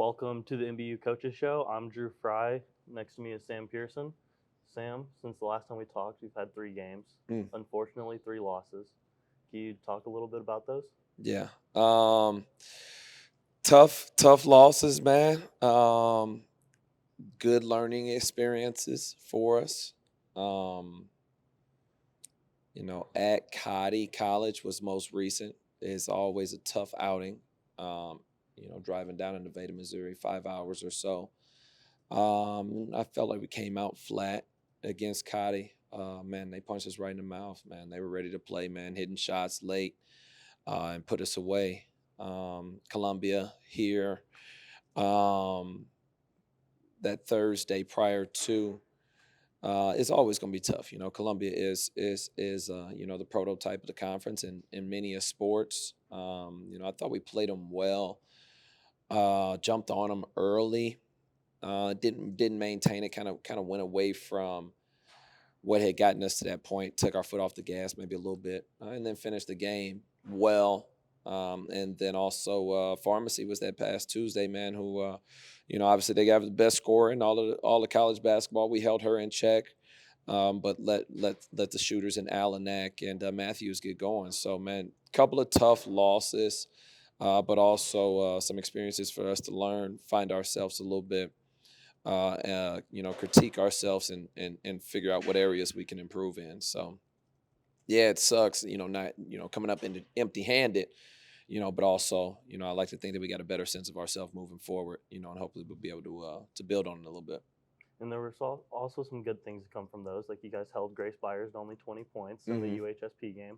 Welcome to the MBU Coaches Show. I'm Drew Fry. Next to me is Sam Pearson. Sam, since the last time we talked, we've had 3 games. Mm, Unfortunately, 3 losses. Can you talk a little bit about those? yeah. Tough losses, man. Good learning experiences for us. Um, at Cotty College was most recent. It's always a tough outing. Um, driving down in Nevada, Missouri, 5 hours or so. I felt like we came out flat against Cotty. Man, they punched us right in the mouth, man. They were ready to play, man, hitting shots late and put us away. Columbia here um, that Thursday prior to it's always going to be tough. Columbia is the prototype of the conference in many of sports. I thought we played them well. Jumped on them early. Didn't maintain it. Kind of went away from what had gotten us to that point. Took our foot off the gas maybe a little bit, and then finished the game well. And then also Pharmacy was that past Tuesday, man. Who, obviously they got the best scorer in all the college basketball. We held her in check, but let the shooters in Allenack and Matthews get going. So, man, couple of tough losses, but also some experiences for us to learn, find ourselves a little bit critique ourselves and figure out what areas we can improve in. So yeah, it sucks, not coming up empty handed, but also I like to think that we got a better sense of ourselves moving forward, and hopefully we'll be able to build on it a little bit. And there were also some good things to come from those. Like you guys held Grace Byers to only 20 points in the hmm UHSP game.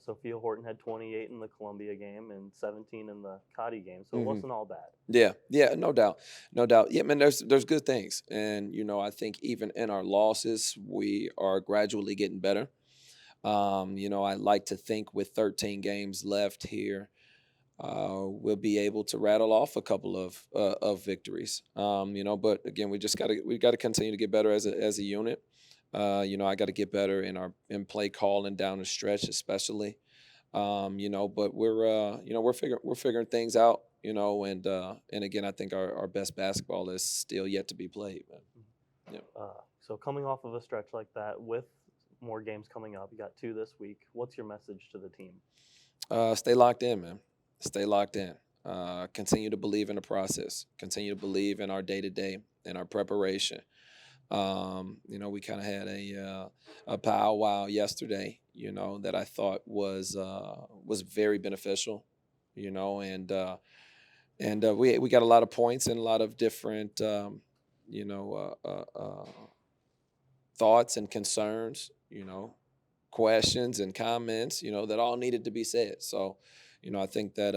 Sophia Horton had 28 in the Columbia game and 17 in the Cotty game, so it hmm wasn't all bad. Yeah, no doubt, no doubt. Yeah, man, there's good things, and I think even in our losses, we are gradually getting better. I like to think with 13 games left here, we'll be able to rattle off a couple of victories. But again, we got to continue to get better as a unit. I got to get better in play calling down the stretch, especially. But we're figuring things out. And again, I think our best basketball is still yet to be played. Man. Yeah. So coming off of a stretch like that, with more games coming up, you got 2 this week. What's your message to the team? Stay locked in, man. Stay locked in. Continue to believe in the process. Continue to believe in our day to day and our preparation. We kind of had a powwow yesterday. That I thought was very beneficial. We got a lot of points and a lot of different you know thoughts and concerns. Questions and comments. That all needed to be said. So, I think that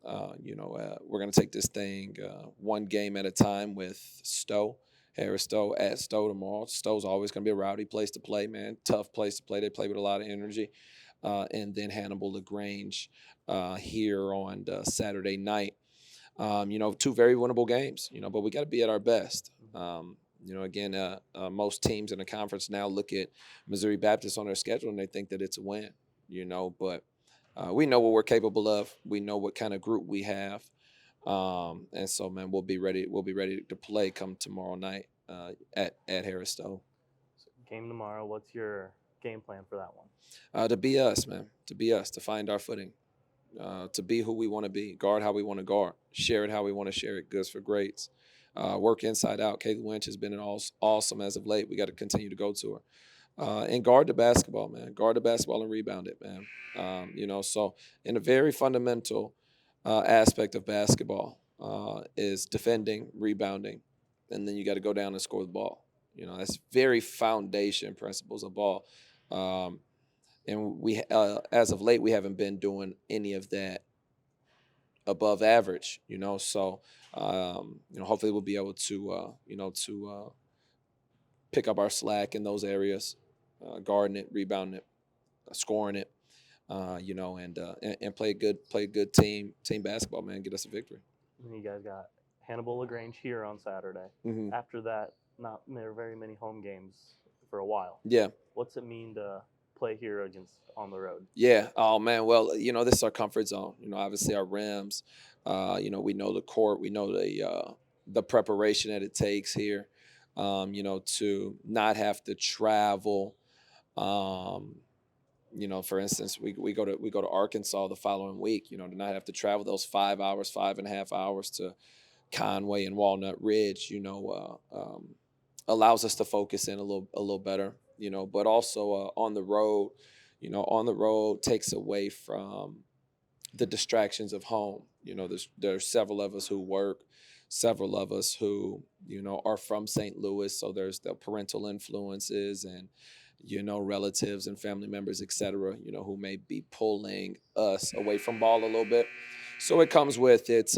we're going to take this thing one game at a time with Harris Stowe at Stowe tomorrow. Stowe's always going to be a rowdy place to play, man. Tough place to play. They play with a lot of energy. And then Hannibal LaGrange here on Saturday night. 2 very winnable games, but we got to be at our best. Again, most teams in the conference now look at Missouri Baptist on their schedule and they think that it's a win, but we know what we're capable of. We know what kind of group we have. And so, man, we'll be ready. We'll be ready to play come tomorrow night at Harris Stowe. So game tomorrow. What's your game plan for that one? To be us, man. To be us. To find our footing. To be who we want to be. Guard how we want to guard. Share it how we want to share it. Goods for greats. Work inside out. Kaylee Lynch has been awesome as of late. We got to continue to go to her. And guard the basketball, man. Guard the basketball and rebound it, man. So in a very fundamental aspect of basketball is defending, rebounding, and then you got to go down and score the ball. That's very foundation principles of ball. And we, as of late, we haven't been doing any of that above average. So hopefully we'll be able to pick up our slack in those areas, guarding it, rebounding it, scoring it, and play good team basketball, man. Get us a victory. And you guys got Hannibal LaGrange here on Saturday. hmm After that, not very many home games for a while. Yeah. What's it mean to play here against on the road? Yeah. Oh man. Well, this is our comfort zone. Obviously our rims. We know the court. We know the preparation that it takes here. To not have to travel. Um, for instance, we go to Arkansas the following week. To not have to travel those 5 hours, 5.5 hours to Conway and Walnut Ridge. Allows us to focus in a little better. But also on the road takes away from the distractions of home. There's several of us who work, several of us who are from St. Louis, so there's the parental influences and relatives and family members, etc. Who may be pulling us away from ball a little bit. So it comes with its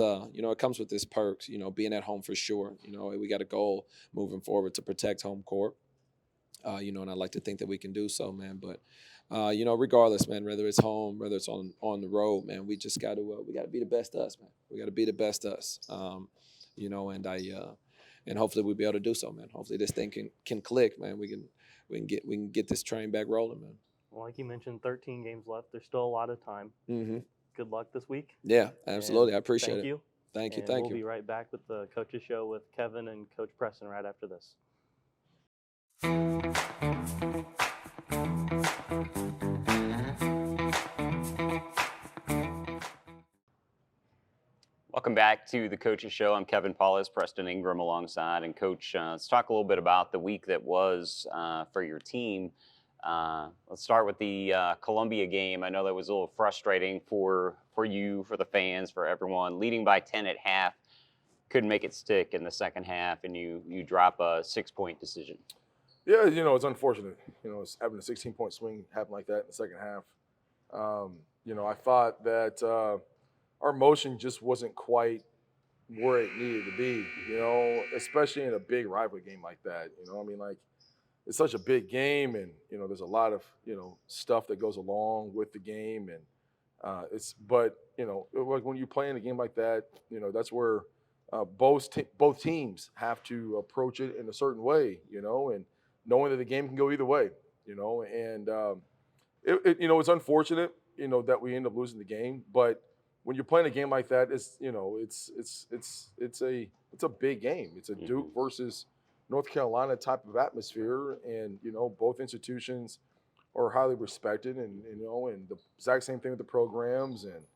perks. Being at home for sure. We got a goal moving forward to protect home court. And I like to think that we can do so, man. But regardless, man, whether it's home, whether it's on the road, man, we got to be the best us, man. We got to be the best us. And hopefully we'll be able to do so, man. Hopefully this thing can click, man. We can get this train back rolling, man. Well, like you mentioned, 13 games left. There's still a lot of time. Mm-hmm. Good luck this week. Yeah, absolutely. And I appreciate thank it. you. Thank you. And Thank we'll you. be right back with the Coaches Show with Kevin and Coach Preston right after this. Welcome back to the Coaches Show. I'm Kevin Paulus, Preston Ingram alongside. And Coach, let's talk a little bit about the week that was for your team. Let's start with the Columbia game. I know that was a little frustrating for you, for the fans, for everyone. Leading by 10 at half, couldn't make it stick in the second half, and you drop a 6-point decision. Yeah, it's unfortunate. It's having a 16-point swing happen like that in the second half. I thought that our motion just wasn't quite where it needed to be, especially in a big rivalry game like that. It's such a big game, and there's a lot of stuff that goes along with the game, and like when you play in a game like that, that's where both teams have to approach it in a certain way, and knowing that the game can go either way, and it's unfortunate, that we end up losing the game, but when you're playing a game like that, it's a big game. It's a Duke versus North Carolina type of atmosphere, and both institutions are highly respected, and the exact same thing with the programs, and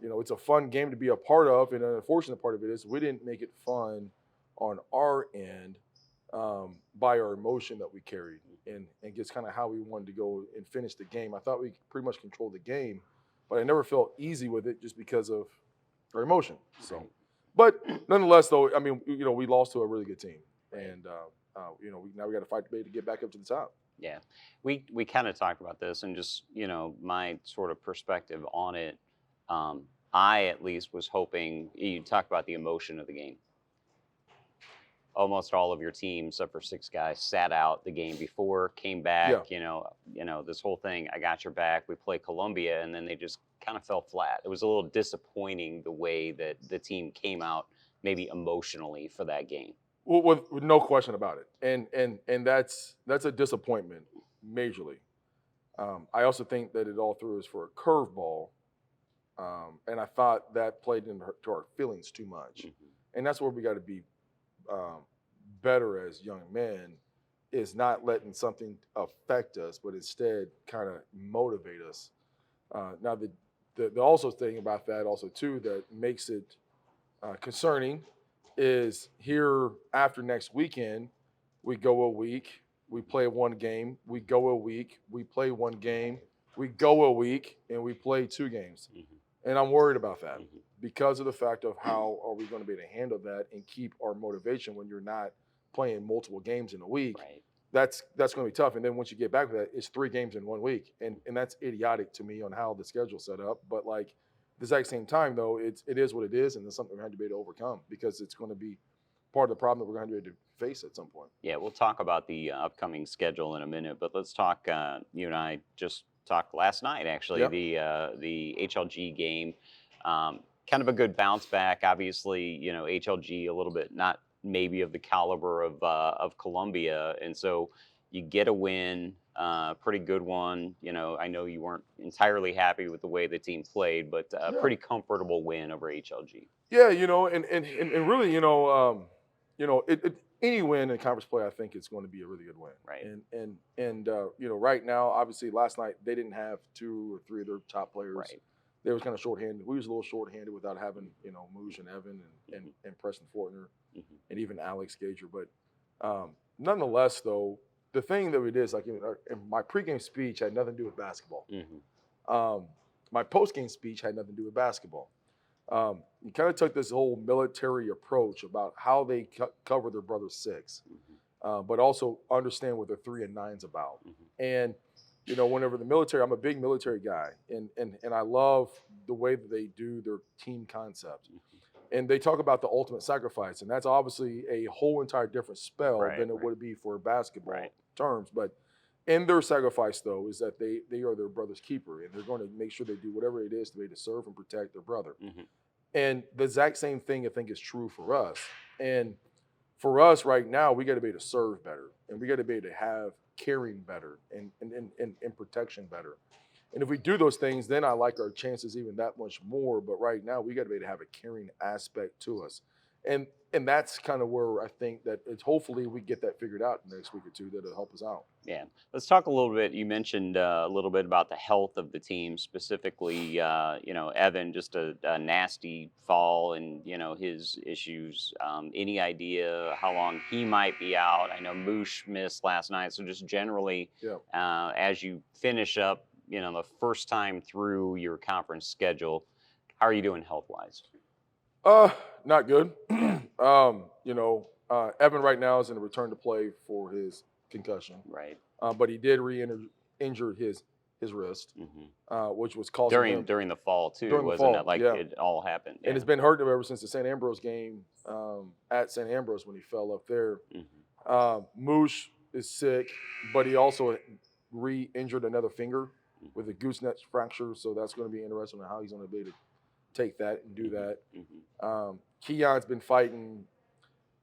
it's a fun game to be a part of. And an unfortunate part of it is we didn't make it fun on our end by our emotion that we carried, and just kind of how we wanted to go and finish the game. I thought we pretty much controlled the game, but I never felt easy with it just because of our emotion. So, but nonetheless, though, we lost to a really good team, and now we got to fight to get back up to the top. Yeah, we kind of talked about this, and just my sort of perspective on it. I at least was hoping you talk about the emotion of the game. Almost all of your team, except for 6 guys, sat out the game before, came back. Yeah. This whole thing. I got your back. We play Columbia, and then they just kind of fell flat. It was a little disappointing the way that the team came out, maybe emotionally, for that game. Well, with no question about it, and that's a disappointment, majorly. I also think that it all threw us for a curveball, and I thought that played into our feelings too much, and that's where we got to be better as young men, is not letting something affect us, but instead kind of motivate us. Now, the also thing about that also too that makes it concerning is here after next weekend, we go a week, we play one game, we go a week, we play one game, we go a week, and we play 2 games. And I'm worried about that because of the fact of how are we going to be able to handle that and keep our motivation when you're not playing multiple games in a week. Right. That's going to be tough. And then once you get back with that, it's 3 games in 1 week. And that's idiotic to me on how the schedule's set up. But like at the exact same time, though, it is what it is, and it's something we're going to be able to overcome because it's going to be part of the problem that we're going to be able to face at some point. Yeah, we'll talk about the upcoming schedule in a minute, but let's talk. You and I just talked last night, actually. Yep. The HLG game, kind of a good bounce back. Obviously, HLG a little bit not maybe of the caliber of Columbia, and so you get a win. Pretty good one. I know you weren't entirely happy with the way the team played, but a Yeah. pretty comfortable win over HLG. Yeah, and really, any win in conference play, I think it's going to be a really good win. Right. And right now, obviously, last night they didn't have 2 or 3 of their top players. Right. They was kind of shorthanded. We was a little shorthanded without having Moosh and Evan and Preston Fortner and even Alex Gager. But nonetheless, though, the thing that we did is like in my pregame speech had nothing to do with basketball. My postgame speech had nothing to do with basketball. You kind of took this whole military approach about how they cover their brother 6, but also understand what their 3 and 9's about. And whenever the military, I'm a big military guy, and I love the way that they do their team concept. And they talk about the ultimate sacrifice, and that's obviously a whole entire different spell than it would be for basketball terms. But in their sacrifice, though, is that they are their brother's keeper, and they're going to make sure they do whatever it is to be able to serve and protect their brother. And the exact same thing, I think, is true for us. And for us right now, we got to be able to serve better, and we got to be able to have caring better and protection better. And if we do those things, then I like our chances even that much more. But right now, we got to be able to have a caring aspect to us. And that's kind of where I think that it's hopefully we get that figured out in the next week or two that'll help us out. Yeah. Let's talk a little bit. You mentioned a little bit about the health of the team, specifically, Evan, just a nasty fall and, his issues. Any idea how long he might be out? I know Moosh missed last night. So just generally, as you finish up, the first time through your conference schedule, how are you doing health-wise? Not good. Evan right now is in a return to play for his concussion. Right. But he did re-injure his wrist, which was causing him during the fall too, during the wasn't fall, it? Like it all happened. And it's been hurting him ever since the St. Ambrose game at St. Ambrose when he fell up there. Moosh is sick, but he also re-injured another finger with a gooseneck fracture, so that's going to be interesting on how he's going to be able to take that and do that. Keon's been fighting.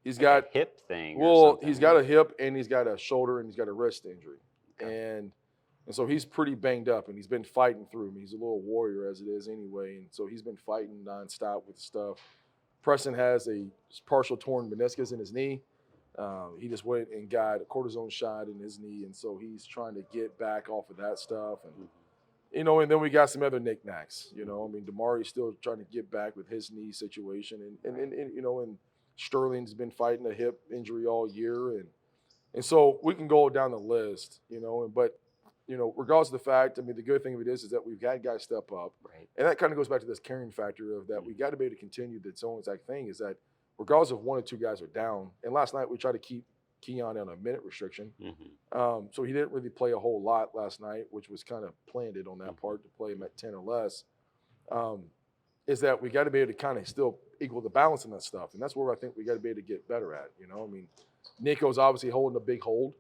He's got a hip thing. Well, he's got a hip and he's got a shoulder and he's got a wrist injury, and so he's pretty banged up and he's been fighting through. I mean, he's a little warrior as it is anyway, and so he's been fighting nonstop with stuff. Preston has a partial torn meniscus in his knee. He just went and got a cortisone shot in his knee, and so he's trying to get back off of that stuff. And and then we got some other knickknacks. Damari's still trying to get back with his knee situation, and Sterling's been fighting a hip injury all year, and so we can go down the list, but regardless of the fact, the good thing of it is that we've had guys step up, and that kind of goes back to this caring factor of that we got to be able to continue. That's own exact thing is that regardless of 1 or 2 guys are down, and last night we tried to keep Keon on a minute restriction. So he didn't really play a whole lot last night, which was kind of planned on that part to play him at 10 or less. Is that we got to be able to kind of still equal the balance in that stuff. And that's where I think we got to be able to get better at. Nico's obviously holding a big hold.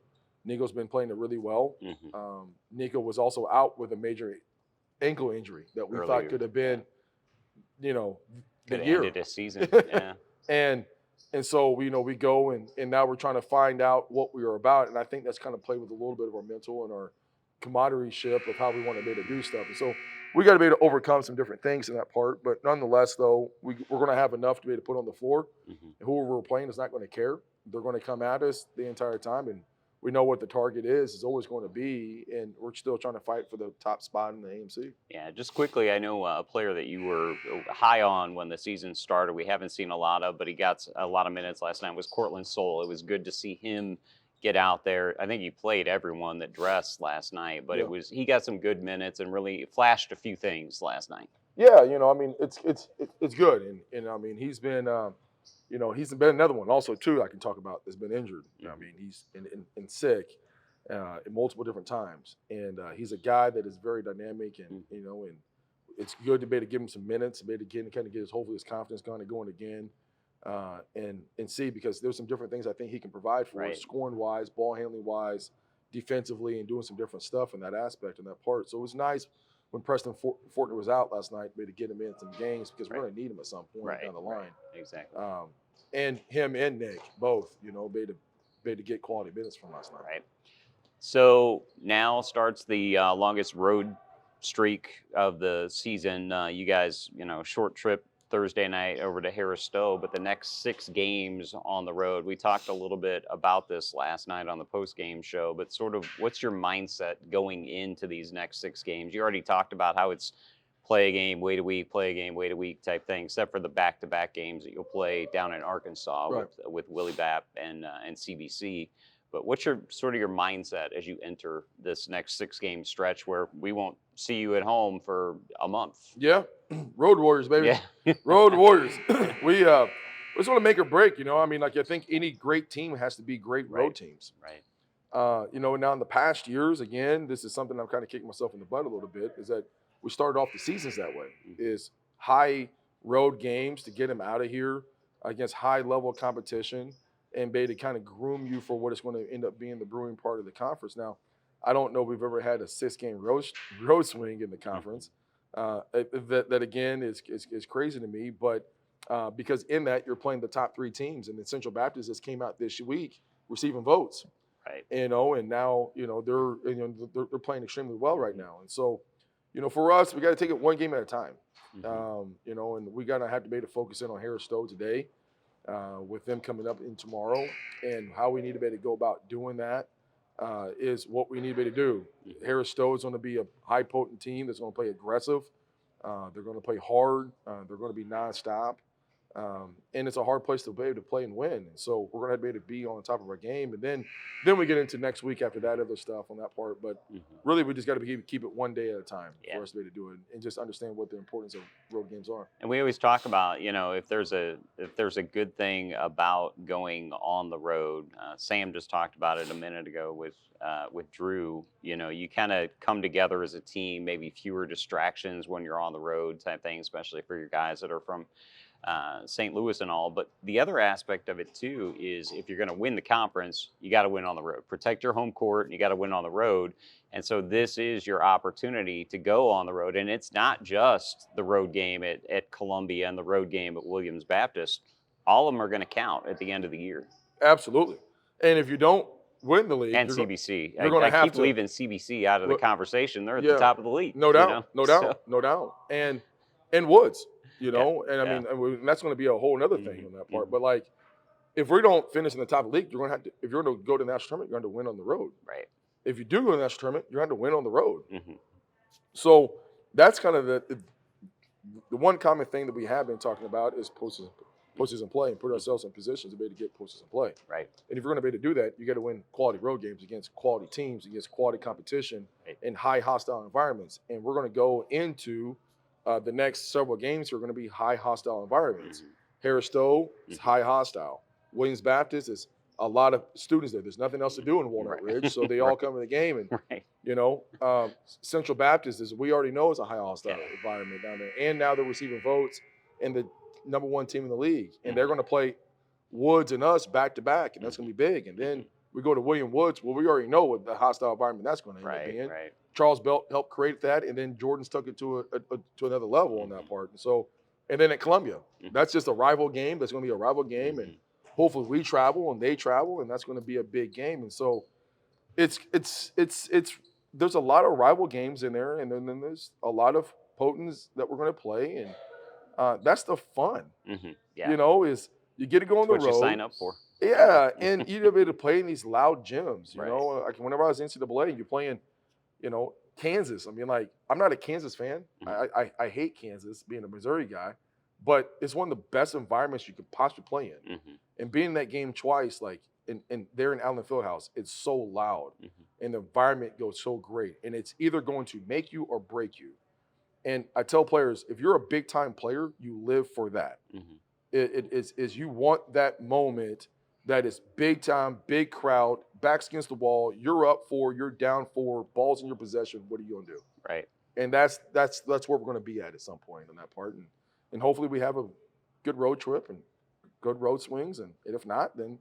Nico's been playing it really well. Nico was also out with a major ankle injury that we thought could have been, the year. Ended a season. And so we go and now we're trying to find out what we are about, and I think that's kind of played with a little bit of our mental and our camaraderie-ship of how we want to be able to do stuff. And so we got to be able to overcome some different things in that part, but nonetheless, though, we're going to have enough to be able to put on the floor. And whoever we're playing is not going to care. They're going to come at us the entire time, and we know what the target is always going to be, and we're still trying to fight for the top spot in the AMC. Yeah, just quickly, I know a player that you were high on when the season started, we haven't seen a lot of, but he got a lot of minutes last night, was Cortland Soule. It was good to see him get out there. I think he played everyone that dressed last night, but he got some good minutes and really flashed a few things last night. Yeah, it's good, and he's been he's been another one also too I can talk about that's been injured. He's in sick multiple different times, and he's a guy that is very dynamic, and and it's good to be able to give him some minutes, be able to kind of get hopefully his confidence kind of going again, and see, because there's some different things I think he can provide for us, scoring wise, ball handling wise, defensively, and doing some different stuff in that aspect and that part. So it was nice when Preston Fortner was out last night, to get him in some games because we're going to need him at some point down the line. Exactly. And him and Nick both, be able to get quality minutes from last night. So now starts the longest road streak of the season. You guys, short trip Thursday night over to Harris Stowe, but the next 6 games on the road. We talked a little bit about this last night on the post-game show, but sort of what's your mindset going into these next 6 games? You already talked about how it's play a game, wait a week, play a game, wait a week type thing, except for the back-to-back games that you'll play down in Arkansas Right. with Willie Bapp and CBC. But what's your mindset as you enter this next 6-game stretch where we won't see you at home for a month? Yeah, Road Warriors, baby. Yeah. Road Warriors. we just want to make or break. I mean, like I think any great team has to be great road Right. teams. Right. Now in the past years, again, this is something I'm kind of kicking myself in the butt a little bit. Is that we started off the seasons that way? Is high road games to get them out of here against high level competition and be to kind of groom you for what it's going to end up being the brewing part of the conference. Now, I don't know if we've ever had a 6-game road swing in the conference. That again is crazy to me, but because in that you're playing the top 3 teams, and the Central Baptist just came out this week receiving votes, Right. and now they're playing extremely well right now, and so for us we got to take it one game at a time, and we gotta have to be able to focus in on Harris Stowe today, with them coming up in tomorrow, and how we need to be able to go about doing that. Is what we need to be able to do. Harris Stowe is going to be a high potent team that's going to play aggressive. They're going to play hard. They're going to be nonstop. And it's a hard place to be able to play and win. And so we're going to be able to be on top of our game. And then we get into next week after that other stuff on that part. But really, we just got to keep it one day at a time for us to be able to do it and just understand what the importance of road games are. And we always talk about, if there's a good thing about going on the road. Sam just talked about it a minute ago with Drew. You kind of come together as a team, maybe fewer distractions when you're on the road type thing, especially for your guys that are from St. Louis and all. But the other aspect of it too is if you're going to win the conference, you got to win on the road. Protect your home court, and you got to win on the road. And so this is your opportunity to go on the road. And it's not just the road game at Columbia and the road game at Williams Baptist. All of them are going to count at the end of the year. Absolutely. And if you don't win the league, and CBC. You're going to have keep leaving CBC out of the conversation. They're at Yeah. the top of the league. No doubt, no doubt, no doubt. And Woods, and and that's going to be a whole other thing on that part. But like, if we don't finish in the top of the league, you're going to have to. If you're going to go to the national tournament, you're going to win on the road. Right. If you do go to the national tournament, you're going to have to win on the road. Mm-hmm. So that's kind of the one common thing that we have been talking about is postseason play and put ourselves in positions to be able to get postseason play. Right. And if you're going to be able to do that, you got to win quality road games against quality teams, against quality competition in high hostile environments. And we're going to go into the next several games are going to be high hostile environments. Harris Stowe is high hostile. Williams Baptist is a lot of students there. There's nothing else to do in Walnut Ridge, so they all come to the game. And Central Baptist, is we already know, is a high hostile environment down there. And now they're receiving votes and the number 1 team in the league. And they're going to play Woods and us back to back, and that's going to be big. And then we go to William Woods. Well, we already know what the hostile environment that's going to end up being. Right. Charles Belt helped create that, and then Jordan's took it to another level on that part. And so, and then at Columbia, that's just a rival game. That's going to be a rival game, and hopefully we travel and they travel, and that's going to be a big game. And so, it's there's a lot of rival games in there, and then there's a lot of potents that we're going to play, and that's the fun. Yeah. Is you get to go on the road. What you sign up for. Yeah, and you're able to play in these loud gyms. Like whenever I was in NCAA, you're playing, Kansas. I mean, like, I'm not a Kansas fan. I hate Kansas, being a Missouri guy, but it's one of the best environments you could possibly play in. And being in that game twice, like, and there in Allen Fieldhouse, it's so loud, and the environment goes so great, and it's either going to make you or break you. And I tell players, if you're a big time player, you live for that. It is you want that moment that is big time, big crowd, backs against the wall. You're up 4, you're down 4, balls in your possession. What are you gonna do? Right. And that's where we're gonna be at some point on that part. And hopefully we have a good road trip and good road swings. And if not, then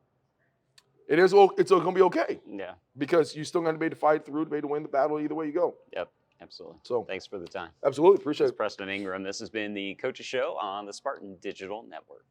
it's gonna be okay. Yeah. Because you still gonna be able to fight through, to be able to win the battle either way you go. Yep. Absolutely. So thanks for the time. Absolutely. Appreciate This is it. Preston Ingram. This has been the Coaches Show on the Spartan Digital Network.